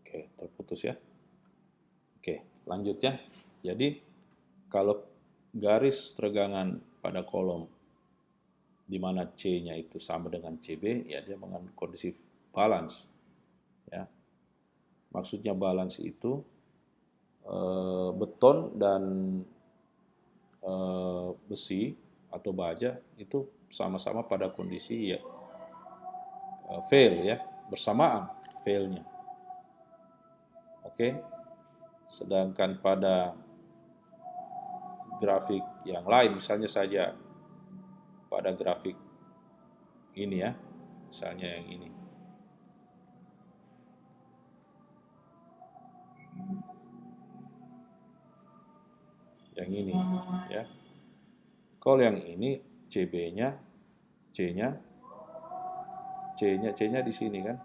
Oke, terputus ya. Oke, lanjut ya. Jadi kalau garis tegangan pada kolom di mana C-nya itu sama dengan CB, ya dia mengandung kondisi balance. Ya, maksudnya balance itu beton dan besi atau baja itu sama-sama pada kondisi ya fail ya, bersamaan failnya. Oke, sedangkan pada grafik yang lain, misalnya saja pada grafik ini ya, misalnya yang ini. Yang ini ya. Kalau yang ini CB-nya, C-nya di sini kan.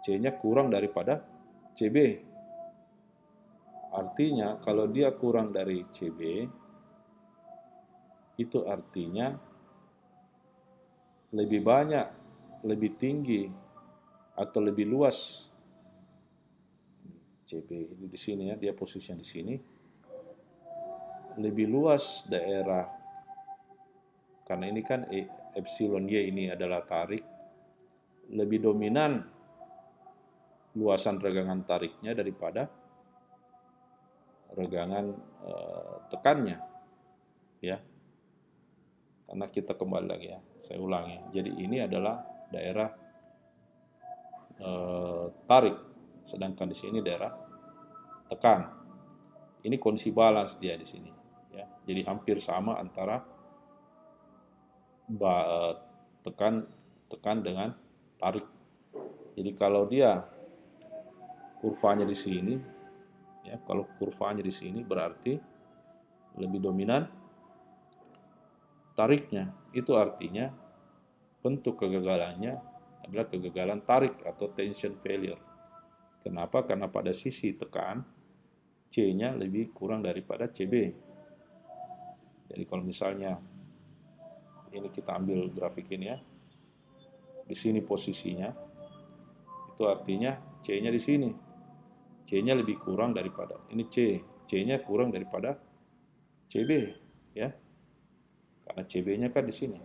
C-nya kurang daripada CB. Artinya kalau dia kurang dari CB, itu artinya lebih banyak, lebih tinggi, atau lebih luas. CB ini di sini ya, dia posisinya di sini. Lebih luas daerah, karena ini kan epsilon Y ini adalah tarik, lebih dominan luasan regangan tariknya daripada regangan tekannya ya. Karena kita kembali lagi ya, saya ulangi. Jadi ini adalah daerah tarik, sedangkan di sini daerah tekan. Ini kondisi balance dia di sini ya. Jadi hampir sama antara tekan dengan tarik. Jadi kalau dia kurvanya di sini ya, kalau kurvanya di sini berarti lebih dominan tariknya. Itu artinya bentuk kegagalannya adalah kegagalan tarik atau tension failure. Kenapa? Karena pada sisi tekan C-nya lebih kurang daripada CB. Jadi kalau misalnya ini kita ambil grafik ini ya, di sini posisinya, itu artinya C-nya di sini. C-nya lebih kurang daripada, ini C-nya kurang daripada CB ya. Karena CB-nya kan di sini.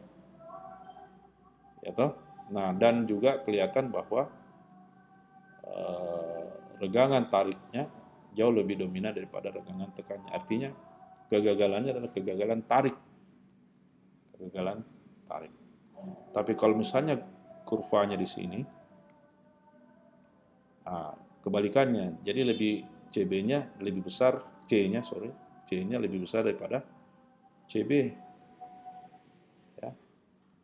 Ya toh? Nah, dan juga kelihatan bahwa regangan tariknya jauh lebih dominan daripada regangan tekannya. Artinya kegagalannya adalah kegagalan tarik. Kegagalan tarik. Tapi kalau misalnya kurvanya di sini, nah, kebalikannya. Jadi lebih CB-nya lebih besar, C-nya lebih besar daripada CB. Ya.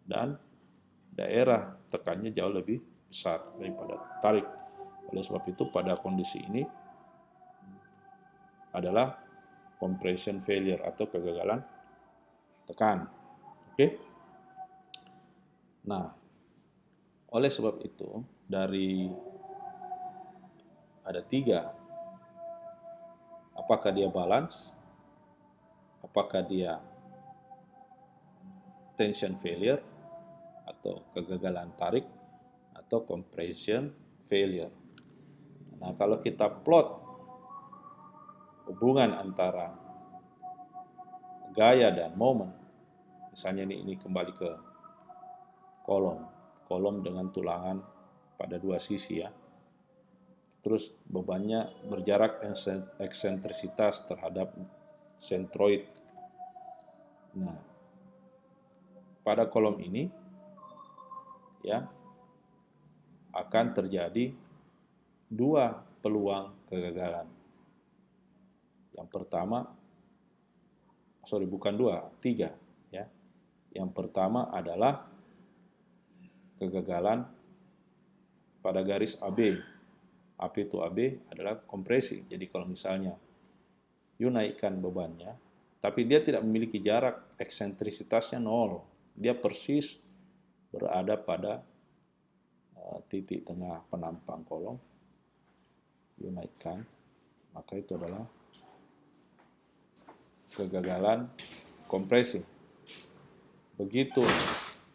Dan daerah tekannya jauh lebih besar daripada tarik. Oleh sebab itu pada kondisi ini adalah compression failure atau kegagalan tekan. Oke? Nah, oleh sebab itu dari ada 3. Apakah dia balance? Apakah dia tension failure atau kegagalan tarik atau compression failure? Nah, kalau kita plot hubungan antara gaya dan momen, misalnya ini kembali ke kolom dengan tulangan pada 2 sisi ya. Terus bebannya berjarak eksentrisitas terhadap sentroid. Nah, pada kolom ini ya akan terjadi 2 peluang kegagalan. Yang pertama, bukan 2, 3 ya. Yang pertama adalah kegagalan pada garis AB. AP itu AB adalah kompresi. Jadi kalau misalnya you naikkan bebannya, tapi dia tidak memiliki jarak, eksentrisitasnya 0. Dia persis berada pada titik tengah penampang kolom. You naikkan, maka itu adalah kegagalan kompresi. Begitu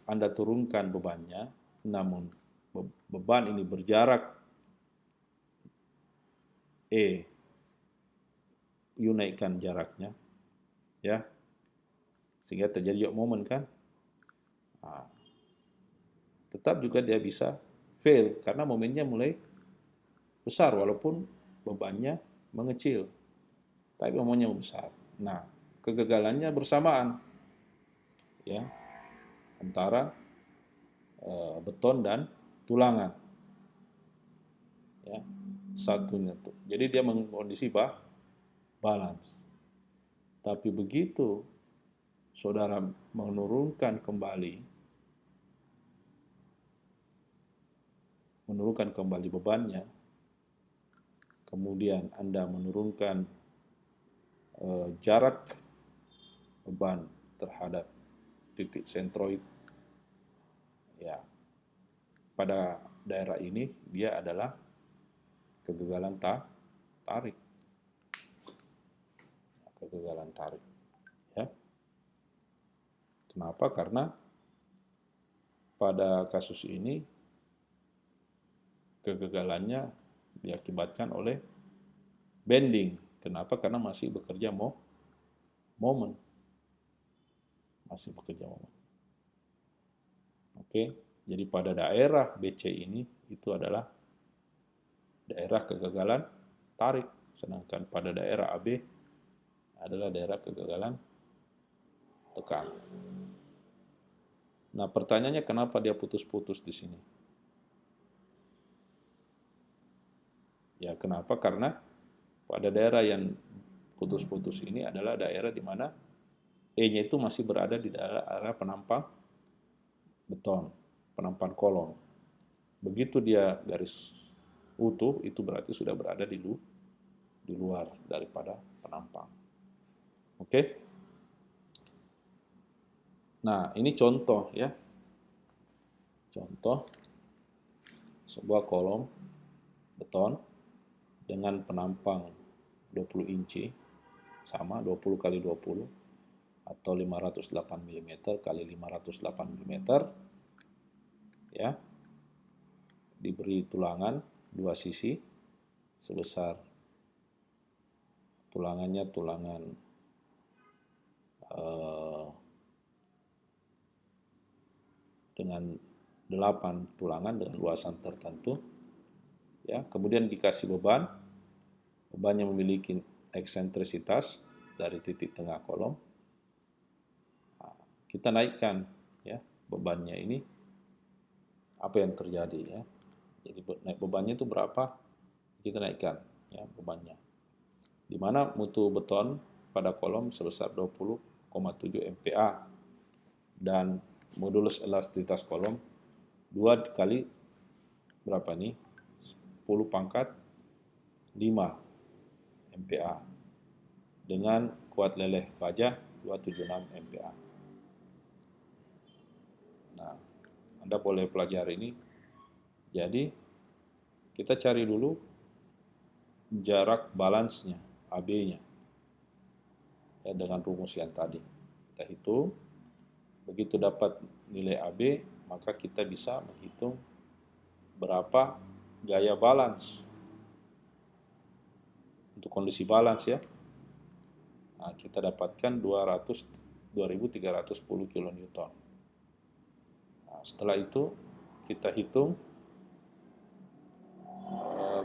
Anda turunkan bebannya, namun beban ini berjarak E, U naikkan jaraknya, ya, sehingga terjadi yoke moment kan. Nah, tetap juga dia bisa fail karena momennya mulai besar walaupun bebannya mengecil, tapi momennya besar. Nah, kegagalannya bersamaan, ya, antara beton dan tulangan, ya, satunya tuh. Jadi dia mengkondisi balance. Tapi begitu saudara menurunkan kembali bebannya, kemudian Anda menurunkan jarak beban terhadap titik sentroid, ya, pada daerah ini dia adalah kegagalan tarik, ya. Kenapa? Karena pada kasus ini kegagalannya diakibatkan oleh bending. Kenapa? Karena masih bekerja moment. Oke, jadi pada daerah BC ini itu adalah daerah kegagalan tarik, sedangkan pada daerah AB adalah daerah kegagalan tekan. Nah, pertanyaannya kenapa dia putus-putus di sini? Ya, kenapa? Karena pada daerah yang putus-putus ini adalah daerah di mana E-nya itu masih berada di daerah area penampang beton, penampang kolom. Begitu dia garis utuh, itu berarti sudah berada di luar daripada penampang. Oke? Nah, ini contoh, ya. Contoh sebuah kolom beton dengan penampang 20 inci, sama 20 kali 20 atau 508 mm kali 508 mm, ya, diberi tulangan dua sisi sebesar tulangan dengan 8 tulangan dengan luasan tertentu, ya. Kemudian dikasih beban yang memiliki eksentrisitas dari titik tengah kolom. Kita naikkan, ya, bebannya ini, apa yang terjadi, ya. Jadi naik bebannya itu berapa, kita naikkan, ya, bebannya. Di mana mutu beton pada kolom sebesar 20,7 MPa dan modulus elastisitas kolom 2 kali berapa nih? 10 pangkat 5 MPa dengan kuat leleh baja 276 MPa. Nah, Anda boleh pelajari ini. Jadi, kita cari dulu jarak balance-nya, AB-nya, ya, dengan rumus yang tadi. Kita hitung, begitu dapat nilai AB, maka kita bisa menghitung berapa gaya balance untuk kondisi balance, ya. Nah, kita dapatkan 2310 kN. Nah, setelah itu kita hitung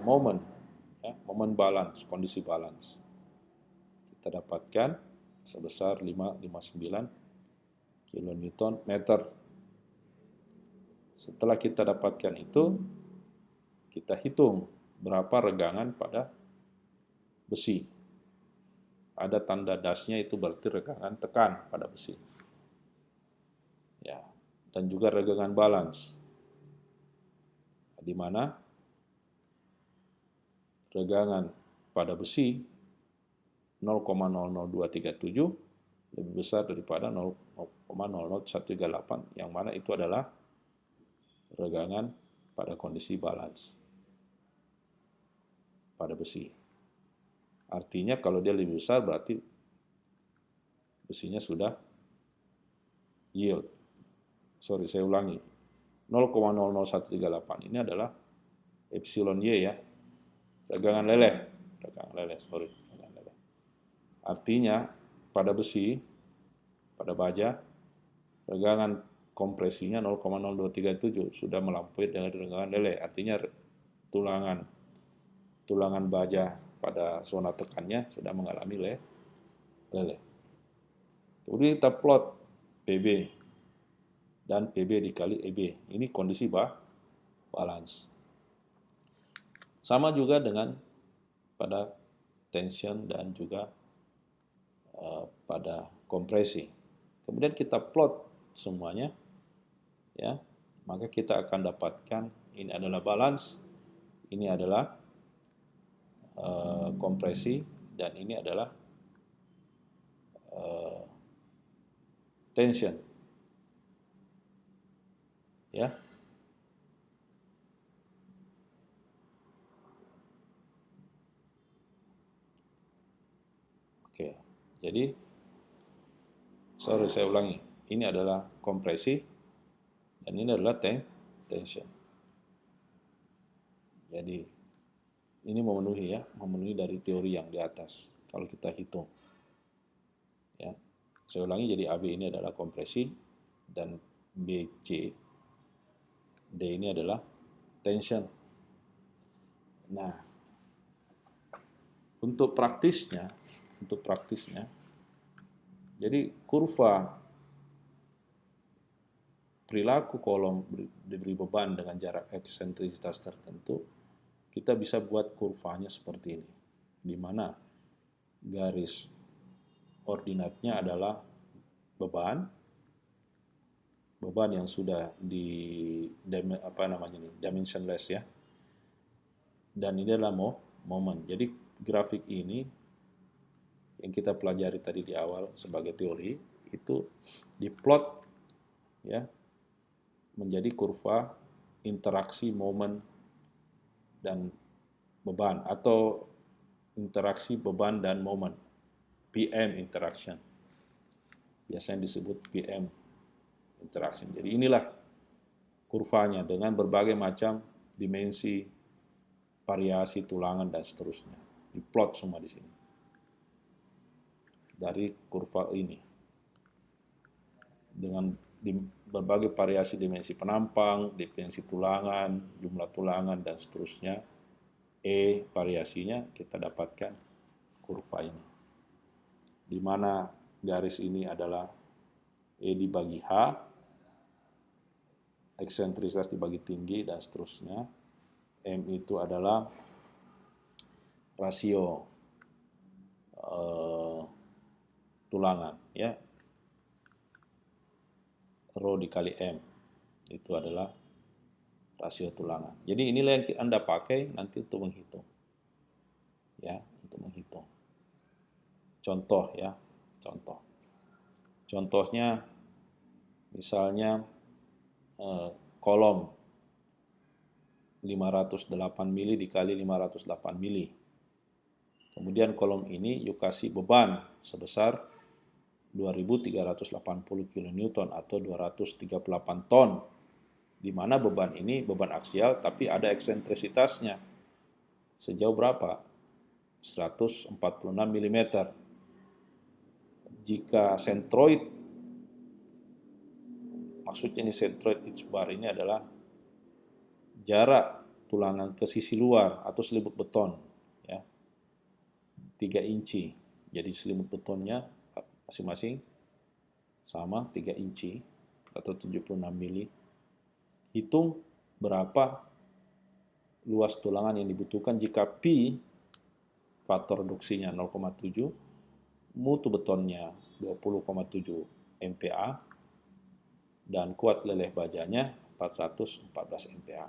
moment, ya, moment balance, kondisi balance. Kita dapatkan sebesar 559 kN/meter. Setelah kita dapatkan itu, kita hitung berapa regangan pada besi. Ada tanda dasnya, itu berarti regangan tekan pada besi, ya, dan juga regangan balance, di mana regangan pada besi 0,00237 lebih besar daripada 0,00138, yang mana itu adalah regangan pada kondisi balance pada besi. Artinya kalau dia lebih besar berarti besinya sudah yield. Sorry, saya ulangi. 0,00138 ini adalah epsilon Y ya, tegangan leleh, sorry. Artinya pada besi, pada baja, tegangan kompresinya 0,0237 sudah melampaui dengan tegangan leleh. Artinya tulangan baja pada zona tekannya sudah mengalami leleh. Kemudian kita plot PB dan PB dikali EB. Ini kondisi balance. Sama juga dengan pada tension dan juga pada kompresi. Kemudian kita plot semuanya, ya, maka kita akan dapatkan ini adalah balance, ini adalah kompresi, dan ini adalah tension, ya. Oke, jadi saya ulangi, ini adalah kompresi dan ini adalah tension. Jadi ini memenuhi dari teori yang di atas kalau kita hitung. Ya. Saya ulangi, jadi AB ini adalah kompresi dan BC D ini adalah tension. Nah, untuk praktisnya, jadi kurva perilaku kolom diberi beban dengan jarak eksentrisitas tertentu, kita bisa buat kurvanya seperti ini, di mana garis ordinatnya adalah beban yang sudah dimensionless ya, dan ini adalah moment. Jadi grafik ini yang kita pelajari tadi di awal sebagai teori itu diplot ya menjadi kurva interaksi momen dan beban, atau interaksi beban dan momen, PM interaction, biasanya disebut PM interaction. Jadi inilah kurvanya dengan berbagai macam dimensi, variasi tulangan dan seterusnya, diplot semua di sini dari kurva ini dengan berbagai variasi dimensi penampang, dimensi tulangan, jumlah tulangan, dan seterusnya. Variasinya kita dapatkan kurva ini, di mana garis ini adalah E dibagi H, eksentrisitas dibagi tinggi, dan seterusnya. M itu adalah rasio tulangan, ya. Rho dikali M itu adalah rasio tulangan. Jadi inilah yang Anda pakai nanti untuk menghitung, ya, untuk menghitung. Contoh ya, contohnya misalnya kolom 508 mili dikali 508 mili. Kemudian kolom ini you kasih beban sebesar 2380 kN atau 238 ton. Di mana beban ini beban aksial tapi ada eksentrisitasnya. Sejauh berapa? 146 mm. Jika sentroid, maksudnya ini sentroid H bar ini adalah jarak tulangan ke sisi luar atau selimut beton, ya, 3 inci. Jadi selimut betonnya masing-masing sama 3 inci atau 76 mili. Hitung berapa luas tulangan yang dibutuhkan jika Pi faktor reduksinya 0,7, mutu betonnya 20,7 MPa, dan kuat leleh bajanya 414 MPa.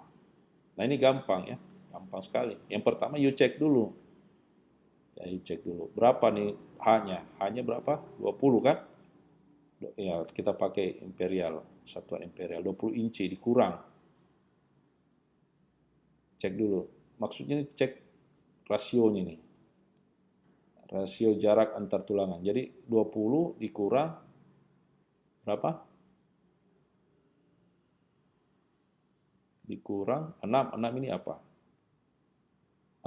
Nah ini gampang ya, gampang sekali. Yang pertama you cek dulu. Ya, you cek dulu. Berapa nih H-nya? H-nya berapa? 20 kan? Ya, kita pakai imperial, satuan imperial, 20 inci dikurang. Cek dulu. Maksudnya cek rasionya nih. Rasio jarak antar tulangan. Jadi 20 dikurang berapa? dikurang 6. 6 ini apa?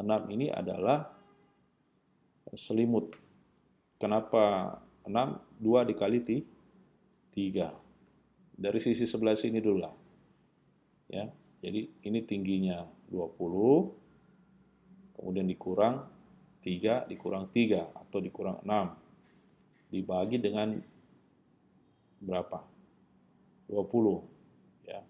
6 ini adalah selimut. Kenapa 6? 2 dikali 3. Dari sisi sebelah sini dulu lah. Ya, jadi ini tingginya 20, kemudian dikurang 3, dikurang 3 atau dikurang 6. Dibagi dengan berapa? 20. Ya.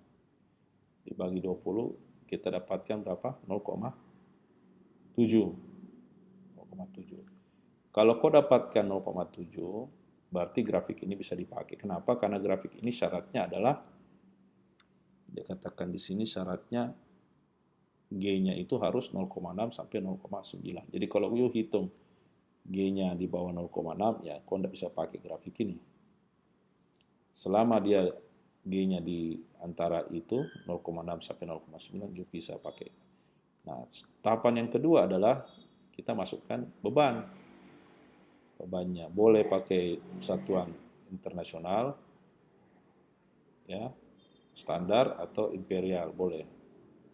Dibagi 20, kita dapatkan berapa? 0,7. 0,7. Kalau kau dapatkan 0,7, berarti grafik ini bisa dipakai. Kenapa? Karena grafik ini syaratnya adalah, dia katakan di sini syaratnya G-nya itu harus 0,6 sampai 0,9. Jadi kalau you hitung G-nya di bawah 0,6, ya kau tidak bisa pakai grafik ini. Selama dia G-nya di antara itu 0,6 sampai 0,9, you bisa pakai. Nah, tahapan yang kedua adalah kita masukkan beban. Bebannya boleh pakai satuan internasional, ya, standar atau imperial, boleh.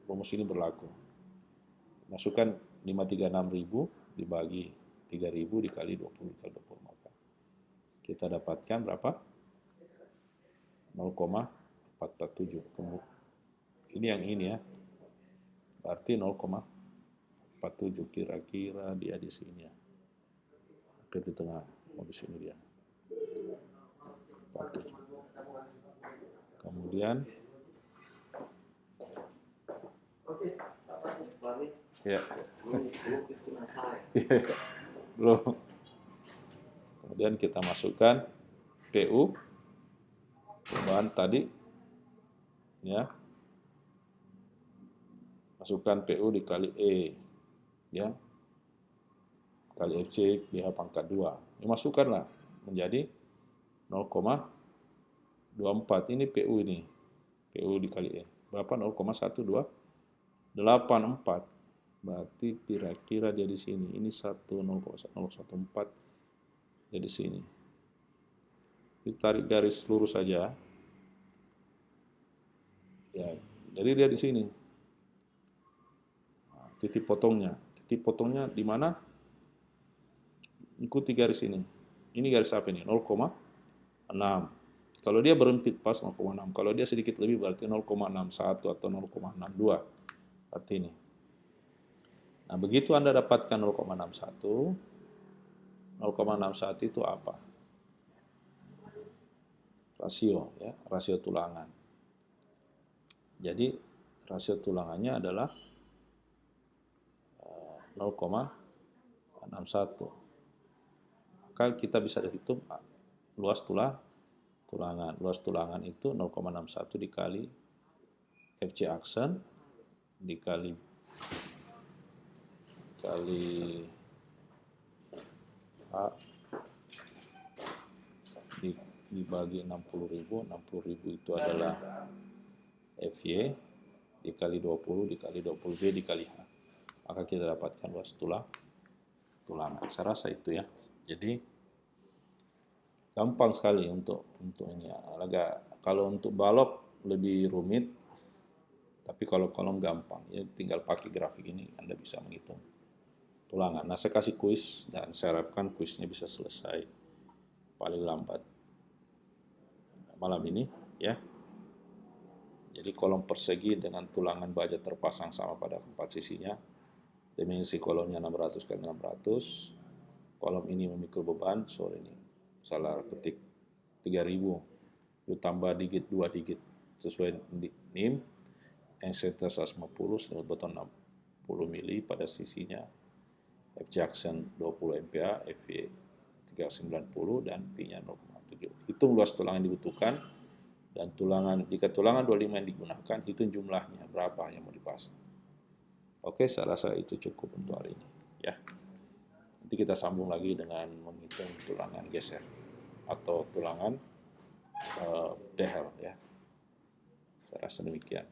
Rumus ini berlaku. Masukkan 536.000 dibagi 3.000 dikali 20 dikali 20, maka kita dapatkan berapa? 0,447. Ini yang ini ya. Berarti 0,47, kira-kira dia di sini ya. Oke, di tengah, di sini dia. 47. Kemudian ya. Belum. Kemudian kita masukkan PU perubahan tadi, ya. Masukkan PU dikali E, ya. Kali FC BH pangkat 2. Ini masukkanlah menjadi 0,24. Ini PU ini. PU dikali E. Berapa? 0,1284. Berarti kira-kira dia di sini. Ini 0,014 dia di sini. Ditarik garis lurus saja. Ya, jadi dia di sini. Nah, titik potongnya. Titik potongnya di mana? Ikuti garis ini. Ini garis apa ini? 0,6. Kalau dia berhenti pas 0,6. Kalau dia sedikit lebih berarti 0,61 atau 0,62. Berarti ini. Nah, begitu Anda dapatkan 0,61. 0,61 itu apa? Rasio, ya, rasio tulangan. Jadi rasio tulangannya adalah 0,61. Maka kita bisa hitung luas tulangan. Luas tulangan itu 0,61 dikali FC aksen dikali A dibagi 60.000. 60.000 itu adalah FY dikali 20 dikali 20B dikali H. Maka kita dapatkan luas tulangan. Saya rasa itu ya. Jadi gampang sekali untuk ini. Agak kalau untuk balok lebih rumit, tapi kalau kolom gampang. Ya tinggal pakai grafik ini Anda bisa menghitung tulangan. Nah, saya kasih kuis dan saya harapkan kuisnya bisa selesai paling lambat malam ini ya. Jadi kolom persegi dengan tulangan baja terpasang sama pada keempat sisinya. Dimensi kolomnya 600 x 600. Kolom ini memikul beban, ini salah ketik 3000. Lu tambah digit 2 digit sesuai NIM. Engsel 150, selimut beton 60 mili pada sisinya. F Jackson 20 MPa, FV 390 dan P-nya 0,7. Hitung luas tulangan yang dibutuhkan dan jika tulangan 25 yang digunakan, hitung jumlahnya berapa yang mau dipasang. Oke, saya rasa itu cukup untuk hari ini ya. Nanti kita sambung lagi dengan menghitung tulangan geser atau tulangan behel ya. Saya rasa demikian.